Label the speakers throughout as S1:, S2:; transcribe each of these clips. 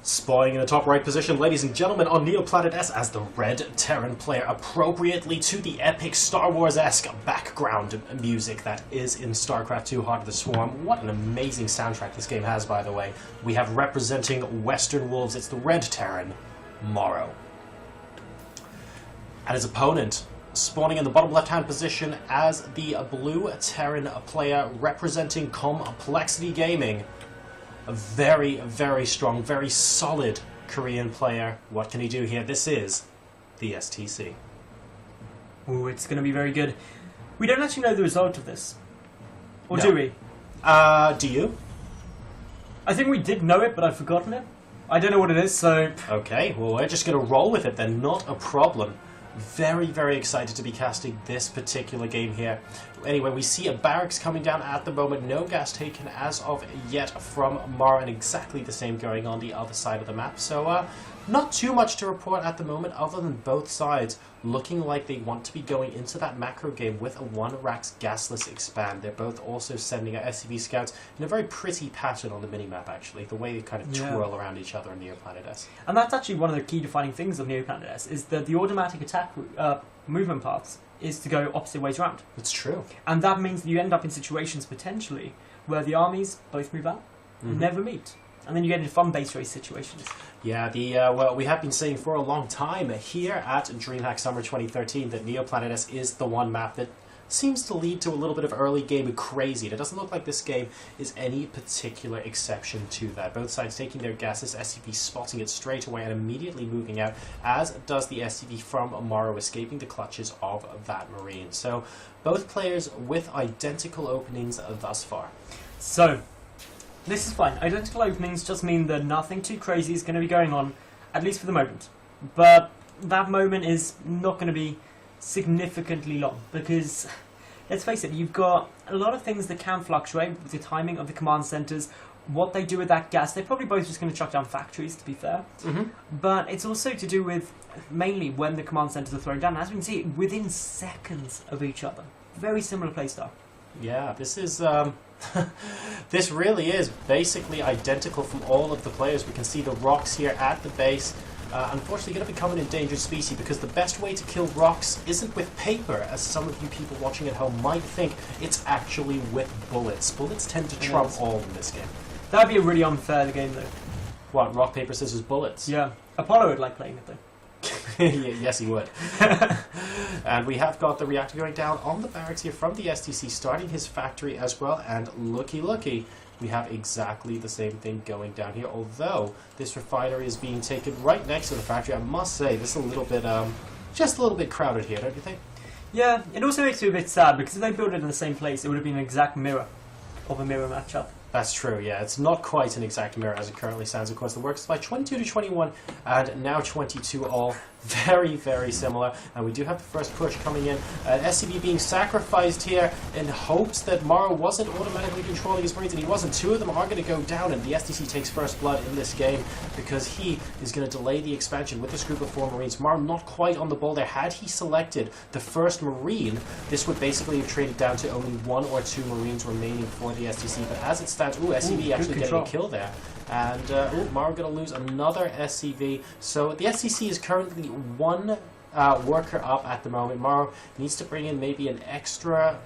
S1: Spawning in the top right position, ladies and gentlemen, on Neoplanet S as the Red Terran player, appropriately to the epic Star Wars-esque background music that is in StarCraft 2 Heart of the Swarm. What an amazing soundtrack this game has, by the way. We have representing Western Wolves, it's the Red Terran, MorroW. And his opponent, spawning in the bottom left-hand position as the Blue Terran player, representing Complexity Gaming. A very, very strong, very solid Korean player. What can he do here? This is TheSTC.
S2: Ooh, it's going to be very good. We don't actually know the result of this. Or
S1: No.
S2: do we?
S1: Do you?
S2: I think we did know it, but I've forgotten it. I don't know what it is, so...
S1: Okay, well, we're just going to roll with it then. Not a problem. Very, very excited to be casting this particular game here. Anyway, we see a barracks coming down at the moment. No gas taken as of yet from MorroW, and exactly the same going on the other side of the map. So, not too much to report at the moment, other than both sides looking like they want to be going into that macro game with a 1-Rax gasless expand. They're both also sending out SCV scouts in a very pretty pattern on the minimap, actually. The way they kind of twirl around each other in Neoplanet S.
S2: And that's actually one of the key defining things of Neoplanet S, is that the automatic attack movement paths is to go opposite ways around.
S1: It's true.
S2: And that means that you end up in situations, potentially, where the armies both move out, never meet. And then you get into fun base race situations. Yeah,
S1: well, we have been saying for a long time here at DreamHack Summer 2013 that Neoplanet S is the one map that seems to lead to a little bit of early game crazy. And it doesn't look like this game is any particular exception to that. Both sides taking their gases, SCV spotting it straight away and immediately moving out, as does the SCV from MorroW, escaping the clutches of that Marine. So both players with identical openings thus far.
S2: So, this is fine. Identical openings just mean that nothing too crazy is going to be going on, at least for the moment. But that moment is not going to be significantly long, because, let's face it, you've got a lot of things that can fluctuate with the timing of the command centers, what they do with that gas. They're probably both just going to chuck down factories, to be fair. But it's also to do with, mainly, when the command centers are thrown down. As we can see, within seconds of each other. Very similar playstyle.
S1: Yeah, this is... this really is basically identical from all of the players. We can see the rocks here at the base. Unfortunately, going to become an endangered species, because the best way to kill rocks isn't with paper, as some of you people watching at home might think. It's actually with bullets. Bullets tend to trump all in this game.
S2: That'd be a really unfair game, though.
S1: What, rock, paper, scissors, bullets?
S2: Yeah. Apollo would like playing it, though.
S1: Yes, he would. And we have got the reactor going down on the barracks here from the STC, starting his factory as well. And looky, we have exactly the same thing going down here. Although this refinery is being taken right next to the factory, I must say this is a little bit, just a little bit crowded here, don't you think?
S2: Yeah, it also makes me a bit sad, because if they built it in the same place, it would have been an exact mirror of a mirror matchup.
S1: That's true, yeah. It's not quite an exact mirror as it currently stands. Of course, the works by 22 to 21 and now 22, all very, very similar. And we do have the first push coming in. SCV being sacrificed here in hopes that MorroW wasn't automatically controlling his Marines, and he wasn't. Two of them are going to go down, and the STC takes first blood in this game because he is going to delay the expansion with this group of 4 Marines. MorroW not quite on the ball there. Had he selected the first Marine, this would basically have traded down to only 1 or 2 Marines remaining for the STC. But as it stands, SCV actually getting a kill there. And MorroW going to lose another SCV. So the SCC is currently 1 worker up at the moment. MorroW needs to bring in maybe an extra,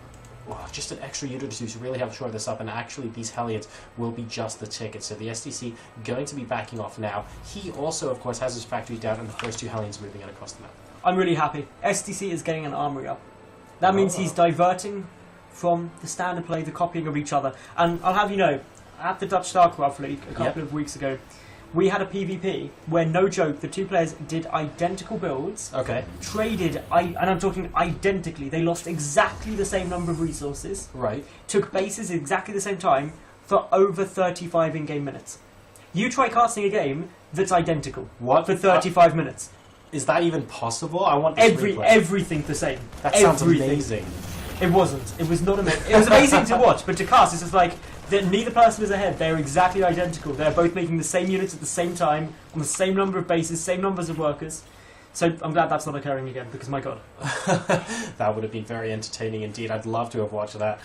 S1: well, just an extra unit or two to really help shore this up. And actually, these Hellions will be just the ticket. So the STC going to be backing off now. He also, of course, has his factory down, and the first 2 Hellions moving in across the map.
S2: I'm really happy. STC is getting an armory up. That means he's diverting from the standard play, the copying of each other. And I'll have you know, at the Dutch StarCraft League a couple of weeks ago, we had a PvP where, no joke, the 2 players did identical builds.
S1: Okay.
S2: Traded, and I'm talking identically. They lost exactly the same number of resources.
S1: Right.
S2: Took bases at exactly the same time for over 35 in-game minutes. You try casting a game that's identical.
S1: What?
S2: For 35 minutes.
S1: Is that even possible? I want this replay.
S2: Everything the same.
S1: That sounds amazing.
S2: It wasn't. It was not amazing. It was amazing to watch, but to cast, it's just like that neither person is ahead. They're exactly identical. They're both making the same units at the same time, on the same number of bases, same numbers of workers. So I'm glad that's not occurring again, because my god.
S1: That would have been very entertaining indeed. I'd love to have watched that.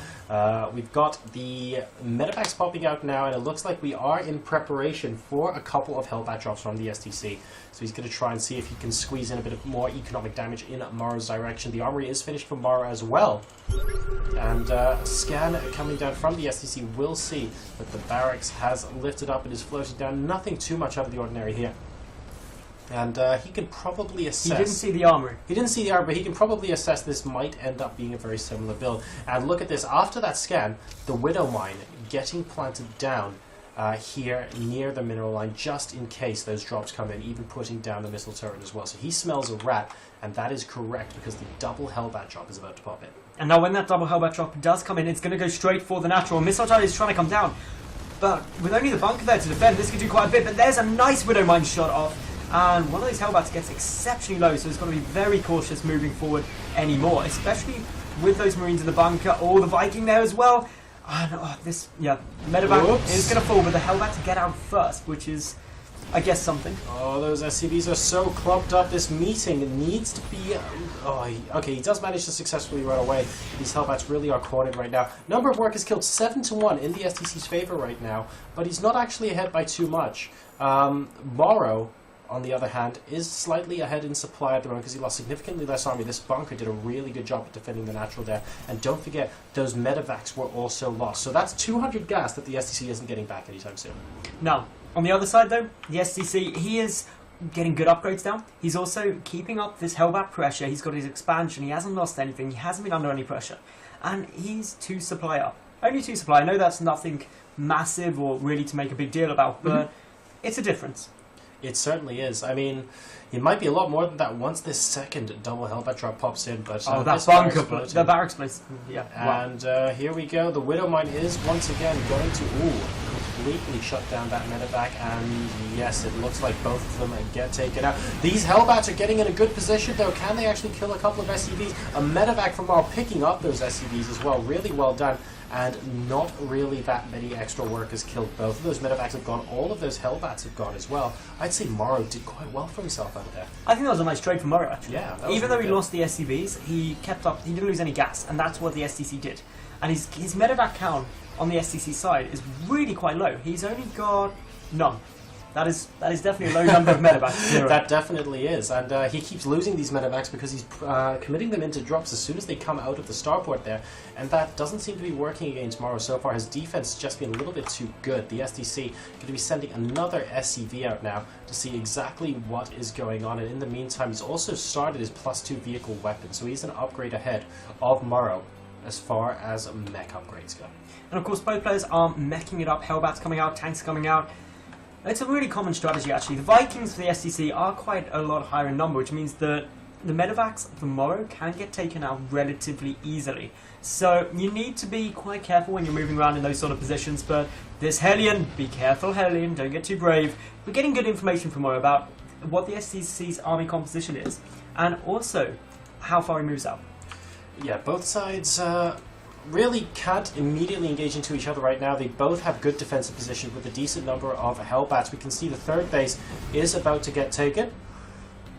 S1: We've got the medevacs popping out now, and it looks like we are in preparation for a couple of Hellbat drops from the STC. So he's going to try and see if he can squeeze in a bit of more economic damage in MorroW's direction. The armory is finished for MorroW as well. And scan coming down from the STC will see that the barracks has lifted up and is floating down. Nothing too much out of the ordinary here. And he can probably assess...
S2: He didn't see the armory.
S1: He didn't see the armory, but he can probably assess this might end up being a very similar build. And look at this. After that scan, the Widow Mine getting planted down here near the mineral line, just in case those drops come in, even putting down the missile turret as well. So he smells a rat, and that is correct, because the double Hellbat drop is about to pop in.
S2: And now when that double Hellbat drop does come in, it's going to go straight for the natural. Missile turret is trying to come down, but with only the bunker there to defend, this could do quite a bit. But there's a nice Widow Mine shot off. And one of those Hellbats gets exceptionally low, so it's got to be very cautious moving forward anymore, especially with those Marines in the bunker, or the Viking there as well. And medevac is going to fall, but the Hellbat to get out first, which is, I guess, something.
S1: Oh, those SCVs are so clumped up. This meeting needs to be... okay, he does manage to successfully run away. These Hellbats really are cornered right now. Number of workers killed 7-1 in the STC's favor right now, but he's not actually ahead by too much. MorroW, on the other hand, is slightly ahead in supply at the moment because he lost significantly less army. This bunker did a really good job of defending the natural there. And don't forget, those medevacs were also lost. So that's 200 gas that the STC isn't getting back anytime soon.
S2: Now, on the other side though, the STC, he is getting good upgrades down. He's also keeping up this Hellbat pressure. He's got his expansion. He hasn't lost anything. He hasn't been under any pressure. And he's 2 supply up. Only 2 supply. I know that's nothing massive or really to make a big deal about, but it's a difference.
S1: It certainly is. I mean, it might be a lot more than that once this second double Hellbat drop pops in. But
S2: that bunker, the barracks place. Yeah.
S1: And here we go. The Widow Mine is once again going to completely shut down that medevac. And yes, it looks like both of them get taken out. These Hellbats are getting in a good position, though. Can they actually kill a couple of SCVs? A medevac from MorroW picking up those SCVs as well. Really well done. And not really that many extra workers killed. Both of those medevacs have gone. All of those Hellbats have gone as well. I'd say MorroW did quite well for himself out of there.
S2: I think that was a nice trade for MorroW, actually.
S1: Yeah.
S2: Even though he lost the SCVs, he kept up. He didn't lose any gas, and that's what the STC did. And his medevac count on the STC side is really quite low. He's only got none. That is definitely a low number of medevacs.
S1: That definitely is, and he keeps losing these medevacs because he's committing them into drops as soon as they come out of the starport there, and that doesn't seem to be working against MorroW so far. His defense has just been a little bit too good. The STC going to be sending another SCV out now to see exactly what is going on, and in the meantime he's also started his +2 vehicle weapon, so he's an upgrade ahead of MorroW as far as mech upgrades go.
S2: And of course both players are meching it up. Hellbats coming out, tanks coming out. It's a really common strategy, actually. The Vikings for the STC are quite a lot higher in number, which means that the medevacs for MorroW can get taken out relatively easily. So you need to be quite careful when you're moving around in those sort of positions. But this Hellion, be careful, Hellion, don't get too brave. We're getting good information from MorroW about what the STC's army composition is, and also how far he moves out.
S1: Yeah, both sides really can't immediately engage into each other right now. They both have good defensive positions with a decent number of Hellbats. We can see the third base is about to get taken.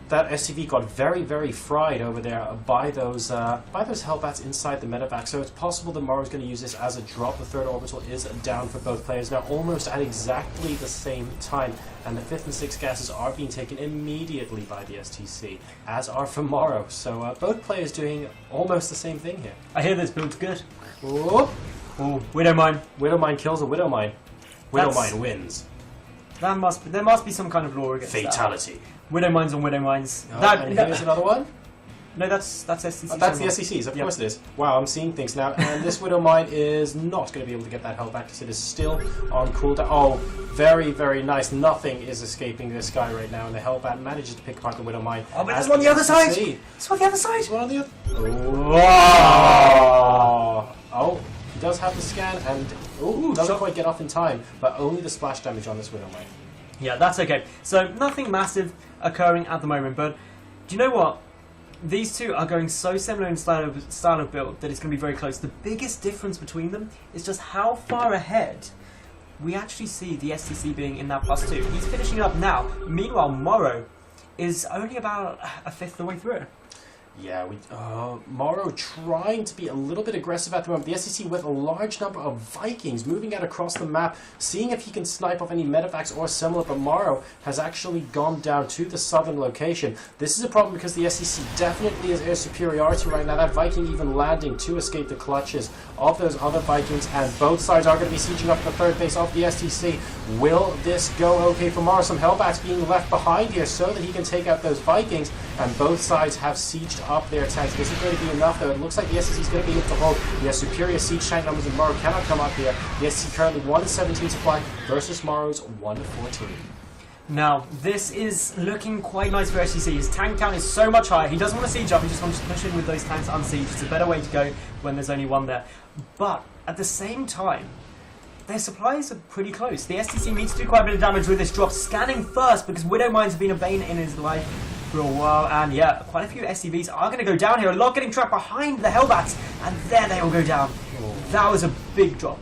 S1: That SCV got very, very fried over there by those Hellbats inside the medevac. So it's possible that MorroW is going to use this as a drop. The third orbital is down for both players now, almost at exactly the same time. And the 5th and 6th gases are being taken immediately by the STC, as are for MorroW. So both players doing almost the same thing here.
S2: I hear this build's good.
S1: Whoop.
S2: Ooh, Widow Mine.
S1: Widow Mine kills a Widow Mine. Widow Mine wins.
S2: There must be some kind of law against
S1: Fatality.
S2: That. Widow Mines on Widow Mines.
S1: And here's another one.
S2: No, that's STC.
S1: That's the STCs, of course it is. Wow, I'm seeing things now. And this Widow Mine is not going to be able to get that Hellbat because it is still on cooldown. Oh, very, very nice. Nothing is escaping this guy right now. And the Hellbat manages to pick apart the Widow Mine.
S2: Oh, but there's one on the other side! There's one on the other side!
S1: There's one on the other... Oh, he does have the scan and... doesn't quite get off in time. But only the splash damage on this Widow Mine.
S2: Yeah, that's okay. So, nothing massive occurring at the moment, but do you know what? These two are going so similar in style of build that it's going to be very close. The biggest difference between them is just how far ahead we actually see the STC being in that +2. He's finishing it up now. Meanwhile, MorroW is only about a fifth of the way through.
S1: Yeah, MorroW trying to be a little bit aggressive at the moment. The STC with a large number of Vikings moving out across the map, seeing if he can snipe off any medevacs or similar, but MorroW has actually gone down to the southern location. This is a problem because the STC definitely has air superiority right now. That Viking even landing to escape the clutches of those other Vikings, and both sides are going to be sieging up the third base of the STC. Will this go okay for MorroW? Some Hellbats being left behind here so that he can take out those Vikings, and both sides have sieged up their tanks. This is going to be enough, though. It looks like the STC is going to be able to hold. He has superior siege tank numbers, and MorroW cannot come up here. The STC currently 1-17 supply versus MorroW's 1-14.
S2: Now, this is looking quite nice for STC. His tank count is so much higher. He doesn't want to siege up, he just wants to push in with those tanks unsieged. It's a better way to go when there's only one there. But, at the same time, their supplies are pretty close. The STC needs to do quite a bit of damage with this drop. Scanning first, because Widow Mines have been a bane in his life for a while, and yeah, quite a few SCVs are going to go down here. A lot getting trapped behind the Hellbats, and there they all go down. That was a big drop.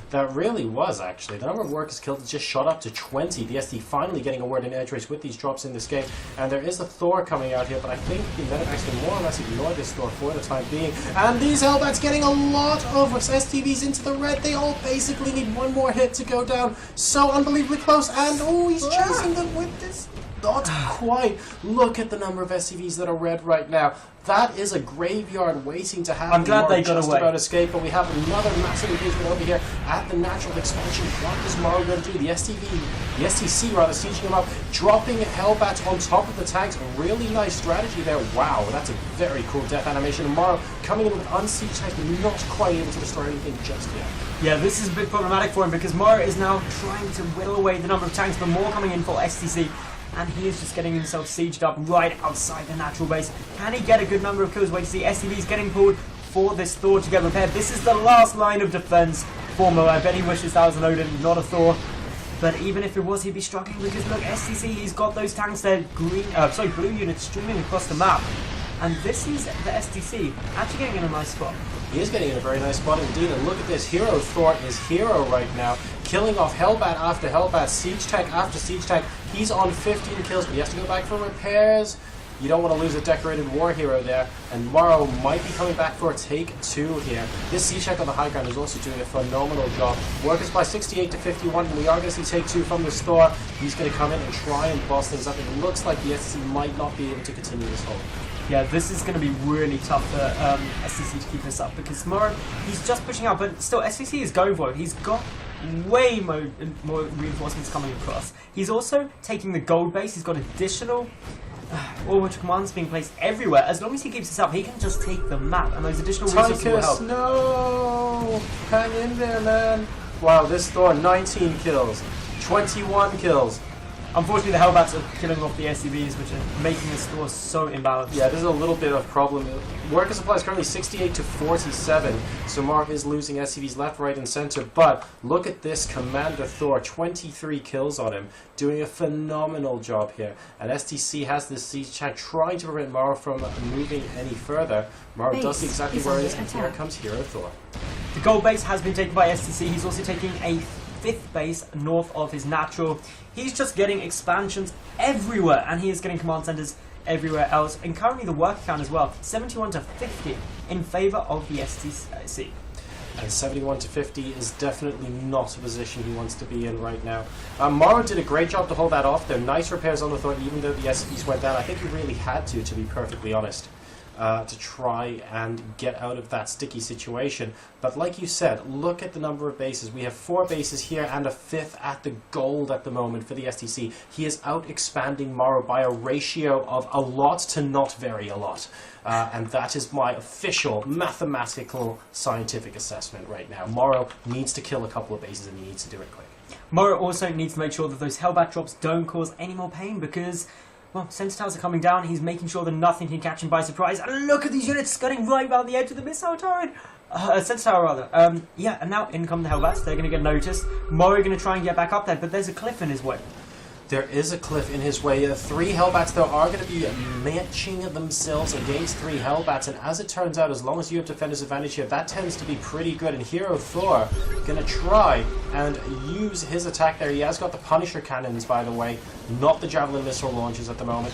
S1: That really was, actually. The number of workers killed just shot up to 20. The SD finally getting a word in edge race with these drops in this game. And there is a Thor coming out here, but I think the medevacs can more or less ignore this Thor for the time being. And these Hellbats getting a lot of STVs into the red. They all basically need one more hit to go down. So unbelievably close. And oh, he's chasing them with this. Not quite. Look at the number of SCVs that are red right now. That is a graveyard waiting to happen.
S2: I'm glad they got
S1: just
S2: away.
S1: about escape, but we have another massive engagement over here at the natural expansion. What is MorroW going to do? The STC rather, sieging him up, dropping Hellbats on top of the tanks. A really nice strategy there. Wow, that's a very cool death animation. And MorroW coming in with unsieged tanks, but not quite able to destroy anything just yet.
S2: Yeah, this is a bit problematic for him because MorroW is now trying to whittle away the number of tanks, but more coming in for STC. And he is just getting himself sieged up right outside the natural base. Can he get a good number of kills? Wait to see. SCV's getting pulled for this Thor to get repaired. This is the last line of defense for MorroW. I bet he wishes that was an Odin, not a Thor. But even if it was, he'd be struggling because look, STC, he's got those tanks there, blue units streaming across the map. And this is the STC actually getting in a nice spot.
S1: He is getting in a very nice spot indeed, and look at this. Hero Thor is hero right now, killing off Hellbat after Hellbat, siege tank after siege tank. He's on 15 kills, but he has to go back for repairs. You don't want to lose a decorated war hero there, and MorroW might be coming back for a take 2 here. This siege tank on the high ground is also doing a phenomenal job. Workers by 68 to 51, and we are going to see take 2 from this Thor. He's going to come in and try and bust things up. It looks like the STC might not be able to continue this hold.
S2: Yeah, this is going to be really tough for STC to keep this up because MorroW, he's just pushing out, but still STC is going for it. He's got way more reinforcements coming across. He's also taking the gold base. He's got additional orbital commands being placed everywhere. As long as he keeps this up, he can just take the map, and those additional resources will help.
S1: No! Hang in there, man. Wow, this Thor, 19 kills, 21 kills.
S2: Unfortunately, the Hellbats are killing off the SCVs, which are making this Thor so imbalanced.
S1: Yeah, there's a little bit of problem. Worker supply is currently 68 to 47, so MorroW is losing SCVs left, right, and center. But look at this Commander Thor, 23 kills on him, doing a phenomenal job here. And STC has this siege tank trying to prevent MorroW from moving any further. MorroW does see exactly where it is, and here comes Hero Thor.
S2: The gold base has been taken by STC. He's also taking a 5th base north of his natural. He's just getting expansions everywhere, and he is getting command centers everywhere else. And currently the worker count as well, 71 to 50 in favor of the STC.
S1: And 71 to 50 is definitely not a position he wants to be in right now. MorroW did a great job to hold that off. They're nice repairs on the Thor, even though the SCVs went down. I think he really had to be perfectly honest. To try and get out of that sticky situation. But like you said, look at the number of bases. We have 4 bases here and a 5th at the gold at the moment for the STC. He is out expanding MorroW by a ratio of a lot to not very a lot. And that is my official mathematical scientific assessment right now. MorroW needs to kill a couple of bases, and he needs to do it quick.
S2: MorroW also needs to make sure that those Hellbat drops don't cause any more pain because, well, sensor towers are coming down. He's making sure that nothing can catch him by surprise. And look at these units scudding right around the edge of the missile turret. Sensor tower, rather. Yeah, and now in come the Hellbats. They're going to get noticed. MorroW going to try and get back up there, but there's a cliff in his way.
S1: There is a cliff in his way. 3 Hellbats, though, are going to be matching themselves against 3 Hellbats, and as it turns out, as long as you have Defender's Advantage here, that tends to be pretty good, and Hero Thor going to try and use his attack there. He has got the Punisher cannons, by the way, not the Javelin missile launchers at the moment,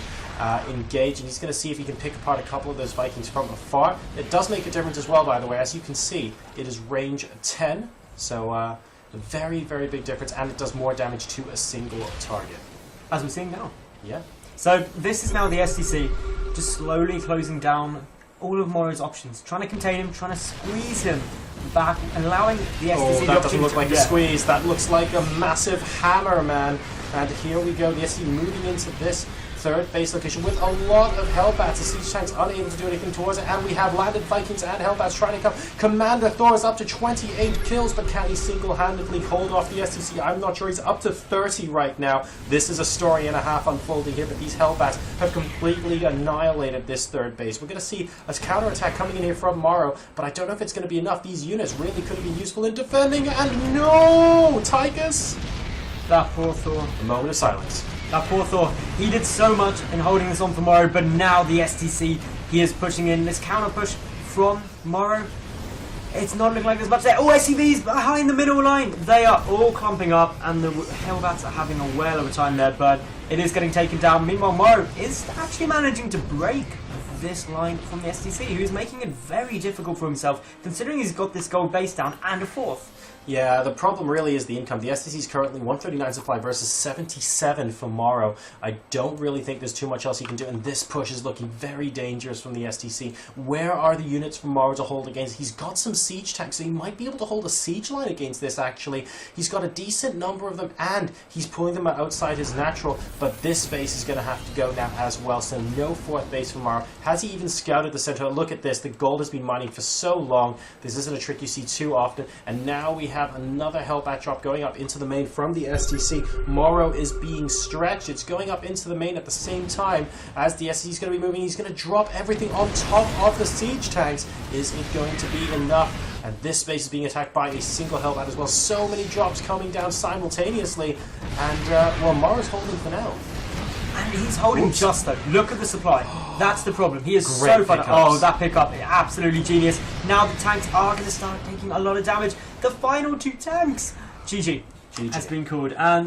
S1: engaged, and he's going to see if he can pick apart a couple of those Vikings from afar. It does make a difference as well, by the way. As you can see, it is range 10, so a very, very big difference, and it does more damage to a single target.
S2: As we're seeing now.
S1: Yeah.
S2: So this is now the STC just slowly closing down all of MorroW's options, trying to contain him, trying to squeeze him back, and allowing the STC
S1: Oh, that doesn't look like a squeeze. That looks like a massive hammer, man. And here we go. The STC moving into this third base location with a lot of Hellbats. The Siege Tank's unable to do anything towards it, and we have landed Vikings and Hellbats trying to come. Commander Thor is up to 28 kills, but can he single-handedly hold off the STC? I'm not sure. He's up to 30 right now. This is a story and a half unfolding here, but these Hellbats have completely annihilated this third base. We're going to see a counterattack coming in here from MorroW, but I don't know if it's going to be enough. These units really could have been useful in defending, and no! Tychus!
S2: That poor Thor.
S1: A moment of silence.
S2: That poor Thor. He did so much in holding this on for MorroW, but now the STC, he is pushing in this counter push from MorroW. It's not looking like there's much there. Oh, SCVs behind the middle line. They are all clumping up, and the Hellbats are having a whale of a time there, but it is getting taken down. Meanwhile, MorroW is actually managing to break this line from the STC, who is making it very difficult for himself, considering he's got this gold base down and a 4th.
S1: Yeah, the problem really is the income. The STC is currently 139 supply versus 77 for MorroW. I don't really think there's too much else he can do, and this push is looking very dangerous from the STC. Where are the units from MorroW to hold against? He's got some siege tanks, so he might be able to hold a siege line against this, actually. He's got a decent number of them, and he's pulling them outside his natural, but this base is going to have to go now as well, so no 4th base for MorroW. Has he even scouted the center? Look at this. The gold has been mining for so long. This isn't a trick you see too often, and now we have another Hellbat drop going up into the main from the STC. MorroW is being stretched. It's going up into the main at the same time as the STC is going to be moving. He's going to drop everything on top of the siege tanks. Is it going to be enough? And this space is being attacked by a single Hellbat as well. So many drops coming down simultaneously. And, well, MorroW's holding for now.
S2: And he's holding just though. Look at the supply. That's the problem. He is
S1: Great
S2: so fun.
S1: pickups.
S2: Oh, that pickup, absolutely genius. Now the tanks are going to start taking a lot of damage. The final 2 tanks, GG,
S1: GG.
S2: has been called. And